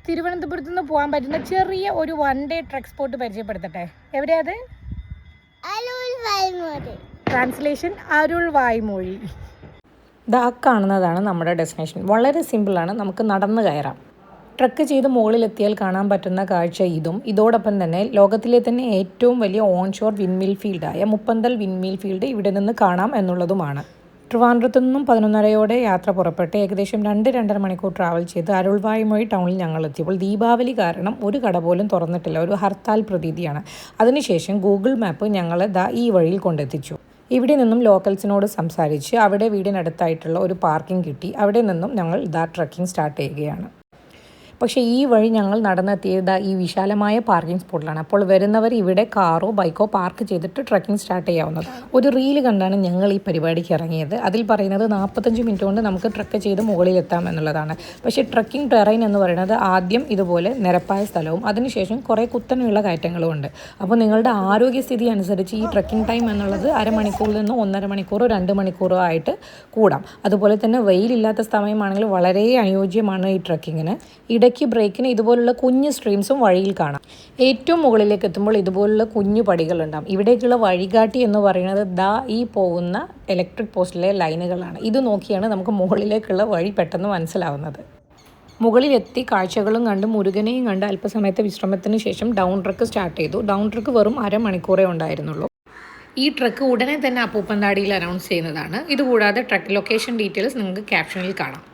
തിരുവനന്തപുരത്ത് നിന്ന് പോകാൻ പറ്റുന്ന ചെറിയ ഒരു വൺ ഡേ ട്രക്ക് സ്പോട്ട് പരിചയപ്പെടുത്തട്ടെ. എവിടെയാ അത്? ട്രാൻസ്ലേഷൻ അരുൾ വായ്മൊഴി. ദാ കാണുന്നതാണ് നമ്മുടെ ഡെസ്റ്റിനേഷൻ. വളരെ സിമ്പിളാണ്, നമുക്ക് നടന്ന് കയറാം. ട്രക്ക് ചെയ്ത് മുകളിലെത്തിയാൽ കാണാൻ പറ്റുന്ന കാഴ്ച ഇതും ഇതോടൊപ്പം തന്നെ ലോകത്തിലെ തന്നെ ഏറ്റവും വലിയ ഓൺഷോർ വിൻമിൽ ഫീൽഡായ മുപ്പന്തൽ വിൻമിൽ ഫീൽഡ് ഇവിടെ നിന്ന് കാണാം എന്നുള്ളതുമാണ്. ട്രിവാൻഡ്രത്തു നിന്നും 11:30 യാത്ര പുറപ്പെട്ട് ഏകദേശം 2-2.5 മണിക്കൂർ ട്രാവൽ ചെയ്ത് അരുൾവായ്മൊഴി ടൗണിൽ ഞങ്ങൾ എത്തിയപ്പോൾ ദീപാവലി കാരണം ഒരു കട പോലും തുറന്നിട്ടില്ല. ഒരു ഹർത്താൽ പ്രതീതിയാണ്. അതിനുശേഷം ഗൂഗിൾ മാപ്പ് ഞങ്ങളെ ഈ വഴിയിൽ കൊണ്ടെത്തിച്ചു. ഇവിടെ നിന്നും ലോക്കൽസിനോട് സംസാരിച്ച് അവിടെ വീടിനടുത്തായിട്ടുള്ള ഒരു പാർക്കിംഗ് കിട്ടി. അവിടെ നിന്നും ഞങ്ങൾ ട്രക്കിംഗ് സ്റ്റാർട്ട് ചെയ്യുകയാണ്. പക്ഷേ ഈ വഴി ഞങ്ങൾ നടന്നെത്തിയത് ഈ വിശാലമായ പാർക്കിംഗ് സ്പോട്ടിലാണ്. അപ്പോൾ വരുന്നവർ ഇവിടെ കാറോ ബൈക്കോ പാർക്ക് ചെയ്തിട്ട് ട്രക്കിംഗ് സ്റ്റാർട്ട് ചെയ്യാവുന്നത്. ഒരു റീല് കണ്ടാണ് ഞങ്ങൾ ഈ പരിപാടിക്ക് ഇറങ്ങിയത്. അതിൽ പറയുന്നത് 45 മിനിറ്റ് കൊണ്ട് നമുക്ക് ട്രക്ക് ചെയ്ത് മുകളിലെത്താം എന്നുള്ളതാണ്. പക്ഷേ ട്രക്കിംഗ് ടെറൈൻ എന്ന് പറയുന്നത് ആദ്യം ഇതുപോലെ നിരപ്പായ സ്ഥലവും അതിനുശേഷം കുറേ കുത്തനെയുള്ള കയറ്റങ്ങളും ഉണ്ട്. അപ്പോൾ നിങ്ങളുടെ ആരോഗ്യസ്ഥിതി അനുസരിച്ച് ഈ ട്രക്കിംഗ് ടൈം എന്നുള്ളത് അരമണിക്കൂറിൽ നിന്ന് 1.5 മണിക്കൂറോ 2 മണിക്കൂറോ ആയിട്ട് കൂടാം. അതുപോലെ തന്നെ വെയിലില്ലാത്ത സമയമാണെങ്കിൽ വളരെ അനുയോജ്യമാണ് ഈ ട്രക്കിങ്ങിന്. ഇടയ്ക്ക് ബ്രേക്കിന് ഇതുപോലുള്ള കുഞ്ഞു സ്ട്രീംസും വഴിയിൽ കാണാം. ഏറ്റവും മുകളിലേക്ക് എത്തുമ്പോൾ ഇതുപോലുള്ള കുഞ്ഞു പടികളുണ്ടാകും. ഇവിടേക്കുള്ള വഴികാട്ടി എന്ന് പറയുന്നത് ഈ പോകുന്ന ഇലക്ട്രിക് പോസ്റ്റിലെ ലൈനുകളാണ്. ഇത് നോക്കിയാണ് നമുക്ക് മുകളിലേക്കുള്ള വഴി പെട്ടെന്ന് മനസ്സിലാവുന്നത്. മുകളിലെത്തി കാഴ്ചകളും കണ്ട് മുരുകനെയും കണ്ട് അല്പസമയത്തെ വിശ്രമത്തിന് ശേഷം ഡൗൺ ട്രക്ക് സ്റ്റാർട്ട് ചെയ്തു. ഡൗൺ ട്രക്ക് വെറും അരമണിക്കൂറേ ഉണ്ടായിരുന്നുള്ളൂ. ഈ ട്രക്ക് ഉടനെ തന്നെ അപ്പൂപ്പന്താടിയിൽ അനൗൺസ് ചെയ്യുന്നതാണ്. ഇതുകൂടാതെ ട്രക്ക് ലൊക്കേഷൻ ഡീറ്റെയിൽസ് നിങ്ങൾക്ക് ക്യാപ്ഷനിൽ കാണാം.